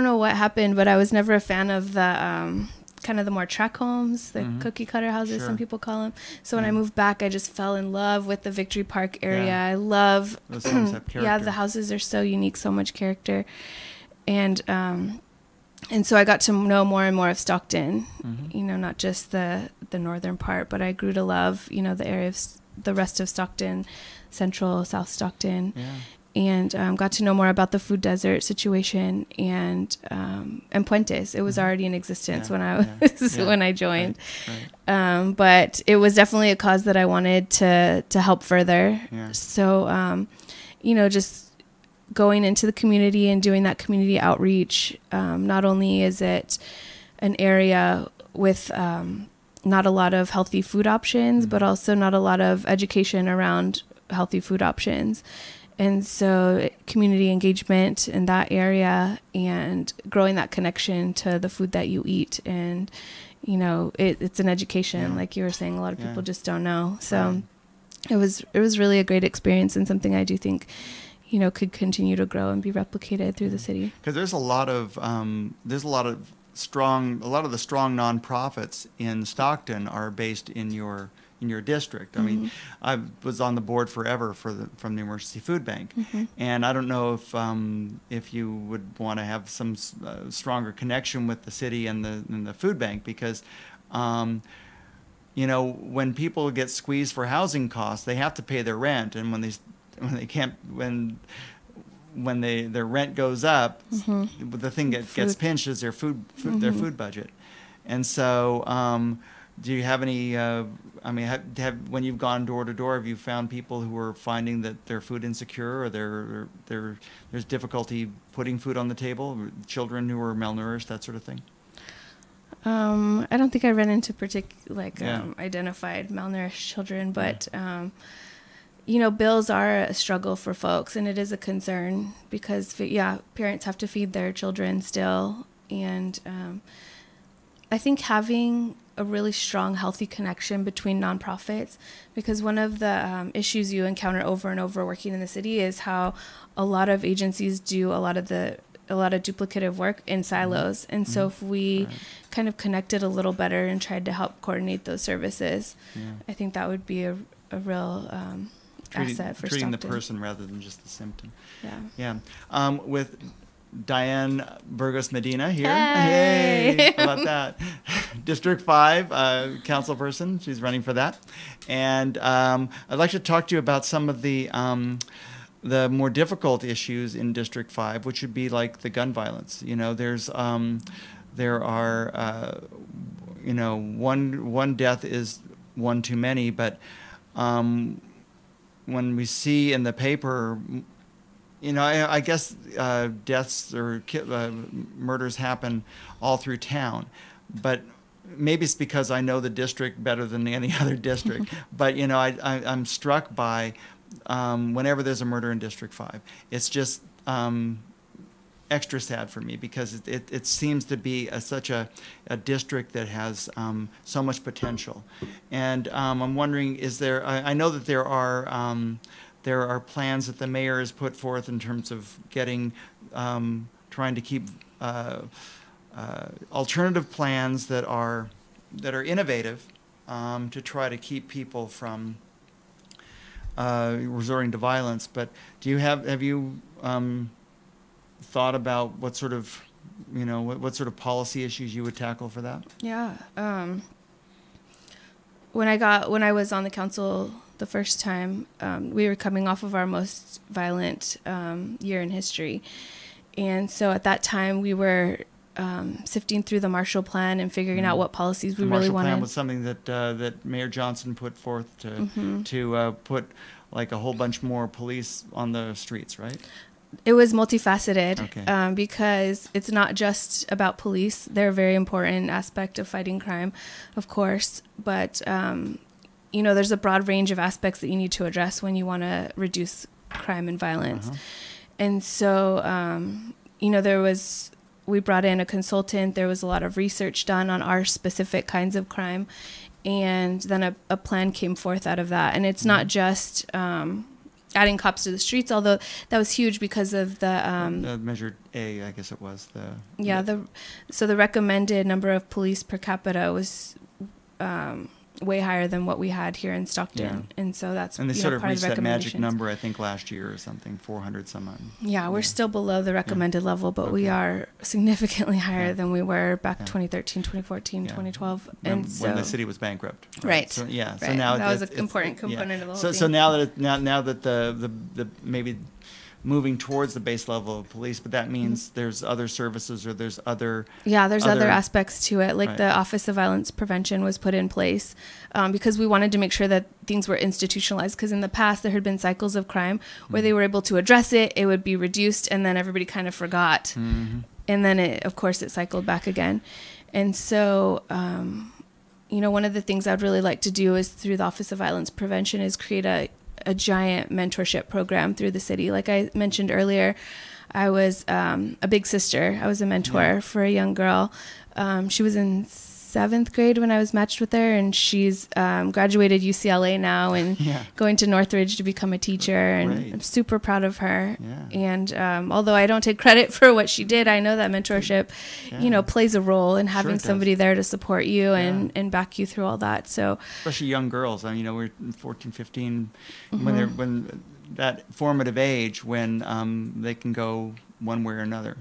know what happened, but I was never a fan of the kind of the more tract homes, the cookie cutter houses, some people call them. So when I moved back, I just fell in love with the Victory Park area. I love, those homes have character. the houses are so unique, so much character. And so I got to know more and more of Stockton, not just the northern part, but I grew to love, the area of the rest of Stockton, Central, South Stockton. And got to know more about the food desert situation and Puentes. It was already in existence when I joined, but it was definitely a cause that I wanted to help further. So, just going into the community and doing that community outreach. Not only is it an area with not a lot of healthy food options, but also not a lot of education around healthy food options. And so community engagement in that area and growing that connection to the food that you eat. And, it's an education, like you were saying, a lot of people just don't know. So it was really a great experience, and something I do think, could continue to grow and be replicated through the city. Because there's a lot of a lot of the strong nonprofits in Stockton are based in your district. I mean, I was on the board forever from the Emergency Food Bank, and I don't know if you would want to have some stronger connection with the city and the food bank, because when people get squeezed for housing costs, they have to pay their rent, and when their rent goes up, the thing that gets pinched is their food budget. And so do you have any when you've gone door to door, have you found people who are finding that they're food insecure, or there's difficulty putting food on the table, children who are malnourished, that sort of thing? I don't think I ran into identified malnourished children, but bills are a struggle for folks, and it is a concern because parents have to feed their children still, and I think having a really strong, healthy connection between nonprofits, because one of the issues you encounter over and over working in the city is how a lot of agencies do a lot of duplicative work in silos. And so if we kind of connected a little better and tried to help coordinate those services, I think that would be a real asset for treating Stockton. The person rather than just the symptom. Yeah. With Diane Burgos Medina here. Hey! How about that? District 5 councilperson. She's running for that. And I'd like to talk to you about some of the more difficult issues in District 5, which would be like the gun violence. There are one death is one too many, but when we see in the paper, I guess deaths or murders happen all through town, but maybe it's because I know the district better than any other district. But I'm struck by whenever there's a murder in District 5, it's just extra sad for me, because it seems to be such a district that has so much potential. And I'm wondering, I know that there are plans that the mayor has put forth in terms of trying to keep alternative plans that are innovative to try to keep people from resorting to violence. But have you thought about what sort of policy issues you would tackle for that? Yeah. When I was on the council the first time, we were coming off of our most violent year in history. And so at that time we were sifting through the Marshall Plan and figuring out what policies we really wanted. The Marshall Plan was something that Mayor Johnson put forth to put like a whole bunch more police on the streets, right? It was multifaceted, because it's not just about police. They're a very important aspect of fighting crime, of course, but there's a broad range of aspects that you need to address when you want to reduce crime and violence. And so, we brought in a consultant. There was a lot of research done on our specific kinds of crime, and then a plan came forth out of that. And it's not just adding cops to the streets, although that was huge because of the Measure A, I guess it was so the recommended number of police per capita was way higher than what we had here in Stockton, and so that's they sort of part reached of the that magic number, I think, last year or something, 400 some odd. Yeah, we're still below the recommended level, but we are significantly higher than we were back 2013, 2014, 2012, and when the city was bankrupt. Right. So, so right. now that was an important component of the whole thing. So now that the maybe moving towards the base level of police, but that means there's other services, or there's other other aspects to it, like the Office of Violence Prevention was put in place because we wanted to make sure that things were institutionalized, because in the past there had been cycles of crime where they were able to address it would be reduced, and then everybody kind of forgot, and then it cycled back again. And so one of the things I'd really like to do is, through the Office of Violence Prevention, is create a giant mentorship program through the city. Like I mentioned earlier, I was a big sister. I was a mentor for a young girl. She was in 7th grade when I was matched with her, and she's graduated UCLA now and going to Northridge to become a teacher, and I'm super proud of her. And although I don't take credit for what she did, I know that mentorship, plays a role in having somebody there to support you and back you through all that. So especially young girls, we're 14, 15, when that formative age when they can go one way or another.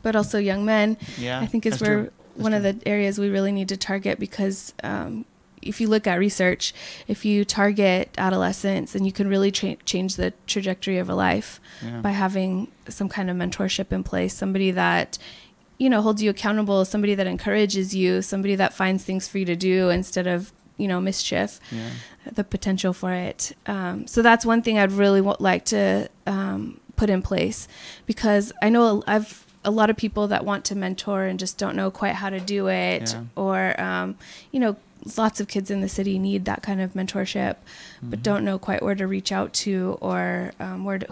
But also young men, I think is where one of the areas we really need to target, because if you look at research, if you target adolescents, then you can really change the trajectory of a life by having some kind of mentorship in place, somebody that holds you accountable, somebody that encourages you, somebody that finds things for you to do instead of mischief, the potential for it. So that's one thing I'd really like to put in place, because I know I've a lot of people that want to mentor and just don't know quite how to do it, or lots of kids in the city need that kind of mentorship, but don't know quite where to reach out to, or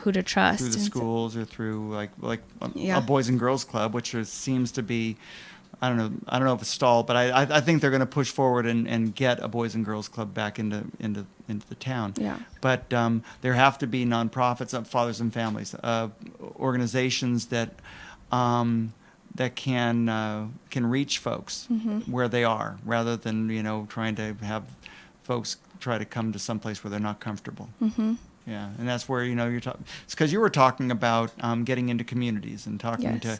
who to trust. Through the schools, or through like a Boys and Girls Club, which seems to be, I don't know if it's stalled, but I think they're going to push forward and get a Boys and Girls Club back into the town. But there have to be nonprofits, fathers and families, organizations that can reach folks where they are, rather than trying to have folks try to come to some place where they're not comfortable. Yeah, and that's where you're talking. It's because you were talking about getting into communities and talking to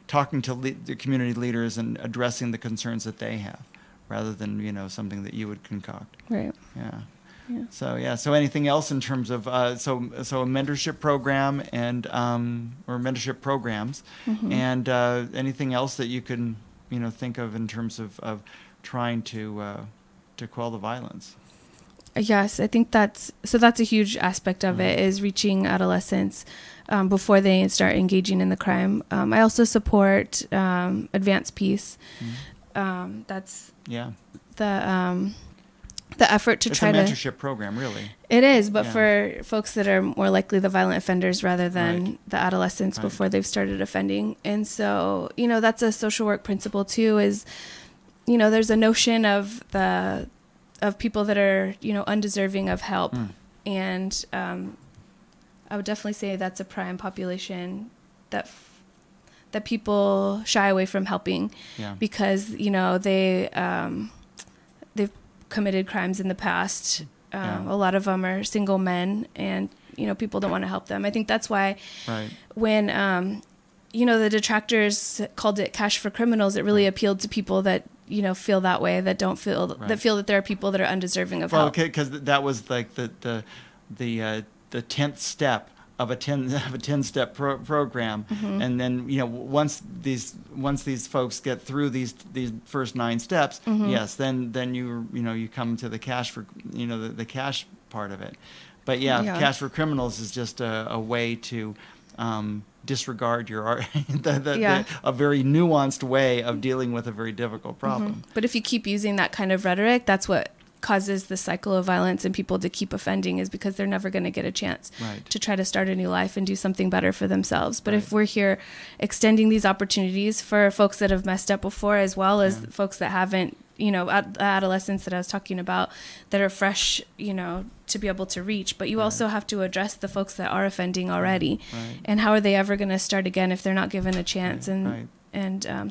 talking to the community leaders and addressing the concerns that they have, rather than something that you would concoct. Right. Yeah. So anything else in terms of so a mentorship program and or mentorship programs, and anything else that you can think of in terms of trying to quell the violence? Yes, I think that's a huge aspect of it, is reaching adolescents before they start engaging in the crime. I also support Advanced Peace. That's the effort to try to... It's a mentorship program, really. It is, but for folks that are more likely the violent offenders rather than the adolescents before they've started offending. And so, that's a social work principle too, is, there's a notion of people that are, undeserving of help. And I would definitely say that's a prime population that people shy away from helping because, they've committed crimes in the past. A lot of them are single men, and people don't want to help them. I think that's why when the detractors called it cash for criminals, it really appealed to people that feel that way, that don't feel that feel that there are people that are undeserving of help. Because that was like the 10th step of a 10-step program, and then once these folks get through these first 9 steps, then you come to the cash for the cash part of it. But cash for criminals is just a way to disregard your art, a very nuanced way of dealing with a very difficult problem. But if you keep using that kind of rhetoric, that's what causes the cycle of violence and people to keep offending, is because they're never going to get a chance to try to start a new life and do something better for themselves. But if we're here extending these opportunities for folks that have messed up before, as well as folks that haven't, adolescents that I was talking about that are fresh, to be able to reach, but you also have to address the folks that are offending already. And how are they ever going to start again if they're not given a chance and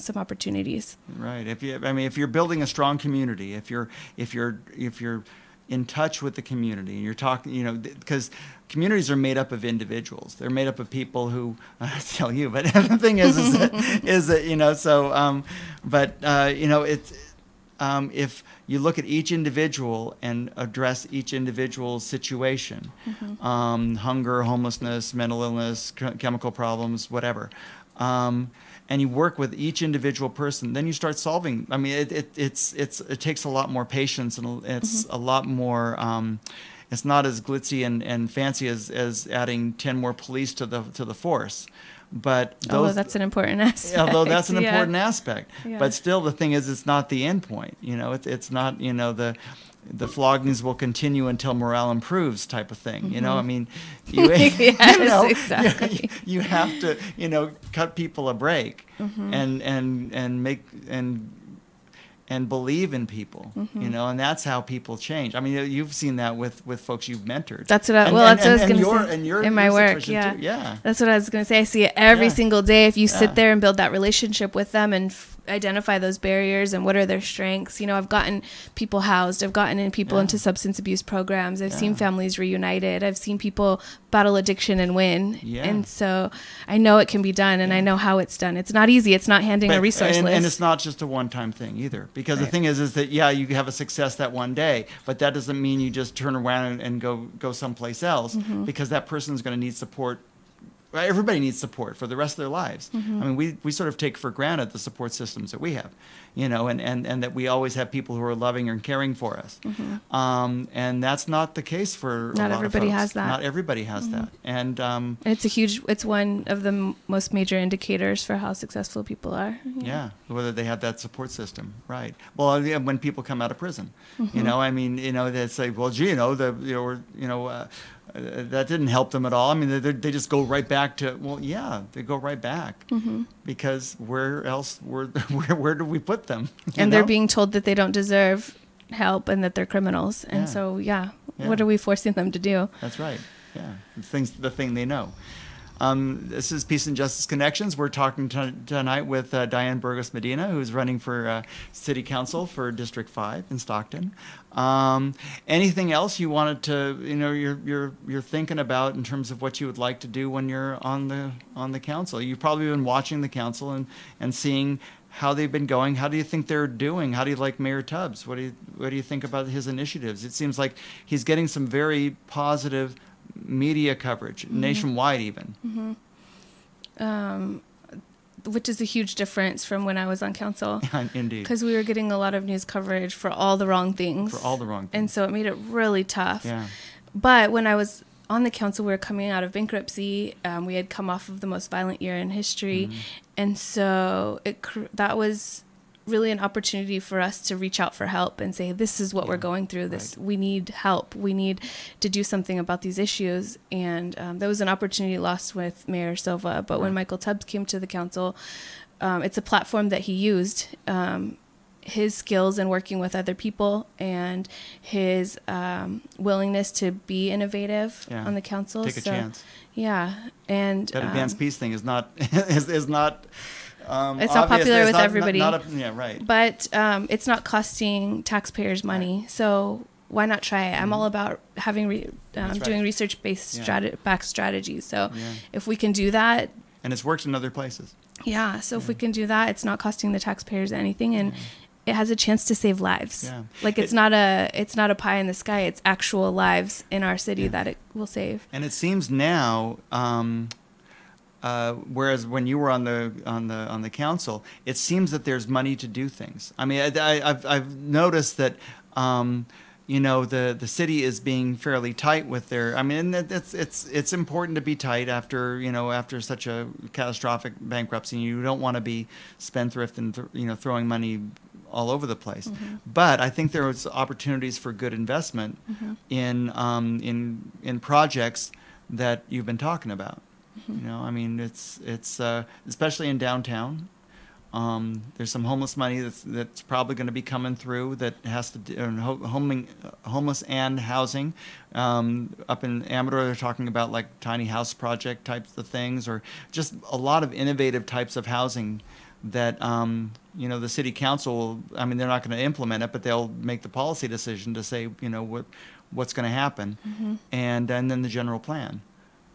some opportunities? Right. If you're building a strong community, if you're in touch with the community, and you're talking, because communities are made up of individuals. They're made up of people who, I tell you, but the thing is if you look at each individual and address each individual's situation, hunger, homelessness, mental illness, chemical problems, whatever, and you work with each individual person, then you start solving. I mean, it takes a lot more patience, and it's a lot more. It's not as glitzy and fancy as adding 10 more police to the force. But that's an important aspect. Although that's an important aspect, but still, the thing is, it's not the end point. It's not the floggings will continue until morale improves type of thing. You know, I mean, you, Yes, exactly. you have to, cut people a break and make and believe in people, and that's how people change. I mean, you've seen that with folks you've mentored. That's what I was going to say. And your in my work, situation too. Yeah. That's what I was going to say. I see it every single day. If you sit there and build that relationship with them and identify those barriers and what are their strengths. I've gotten people housed. I've gotten people into substance abuse programs. I've seen families reunited. I've seen people battle addiction and win. Yeah. And so I know it can be done, and I know how it's done. It's not easy. It's not handing a resource list. And it's not just a one-time thing either. Because the thing is that, you have a success that one day, but that doesn't mean you just turn around and go someplace else, because that person's going to need support. Everybody needs support for the rest of their lives. I mean, we sort of take for granted the support systems that we have, and that we always have people who are loving and caring for us. And that's not the case for not a lot everybody of folks. has that. Not everybody has that. And it's one of the most major indicators for how successful people are. Yeah, whether they have that support system, right? Well, when people come out of prison, I mean, they say, well, gee, that didn't help them at all. I mean, they just go right back to, they go right back, because where else, where do we put them? And they're being told that they don't deserve help and that they're criminals. And so, what are we forcing them to do? That's right. Yeah, the thing they know. This is Peace and Justice Connections. We're talking tonight with Diane Burgos Medina, who's running for City Council for District 5 in Stockton. Anything else you wanted to, you're thinking about in terms of what you would like to do when you're on the council? You've probably been watching the council and seeing how they've been going. How do you think they're doing? How do you like Mayor Tubbs? What do you think about his initiatives? It seems like he's getting some very positive media coverage, nationwide even. Which is a huge difference from when I was on council. Indeed. Because we were getting a lot of news coverage for all the wrong things. And so it made it really tough. Yeah. But when I was on the council, we were coming out of bankruptcy. We had come off of the most violent year in history. And so that was really an opportunity for us to reach out for help and say, this is what we're going through. We need help. We need to do something about these issues. And there was an opportunity lost with Mayor Silva. But when Michael Tubbs came to the council, it's a platform that he used. His skills in working with other people and his willingness to be innovative on the council. Take a chance. Yeah. And that advanced peace thing is not it's not popular with everybody. Right. But it's not costing taxpayers money, so why not try it? I'm all about having doing research-based back strategies. So if we can do that, and it's worked in other places. Yeah. So if we can do that, it's not costing the taxpayers anything, and it has a chance to save lives. Yeah. Like it's not a pie in the sky. It's actual lives in our city that it will save. And it seems now. Whereas when you were on the council, it seems that there's money to do things. I mean, I've noticed that the city is being fairly tight with their. I mean, it's important to be tight after such a catastrophic bankruptcy. You don't want to be spendthrift and throwing money all over the place. But I think there was opportunities for good investment in projects that you've been talking about. I mean, it's especially in downtown. There's some homeless money that's probably going to be coming through that has to do homeless and housing. Up in Amador, they're talking about like tiny house project types of things, or just a lot of innovative types of housing that the city council. I mean, they're not going to implement it, but they'll make the policy decision to say what's going to happen, and then the general plan.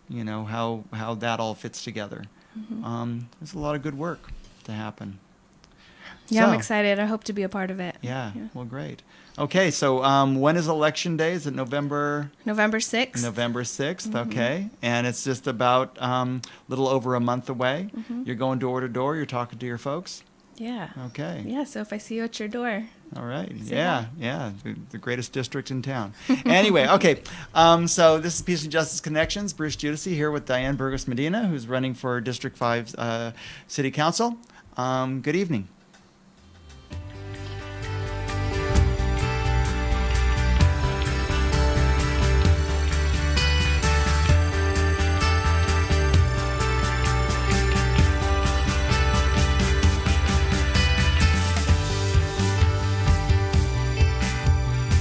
How that all fits together. There's a lot of good work to happen. Yeah, I'm excited. I hope to be a part of it. Yeah. Well, great. Okay, so when is Election Day? Is it November 6th? November 6th, okay. And it's just about a little over a month away. You're going door to door. You're talking to your folks. Yeah. Okay. Yeah, so if I see you at your door. All right. Yeah. The greatest district in town. Anyway, okay. So this is Peace and Justice Connections. Bruce Judici here with Diane Burgos Medina, who's running for District 5 City Council. Good evening.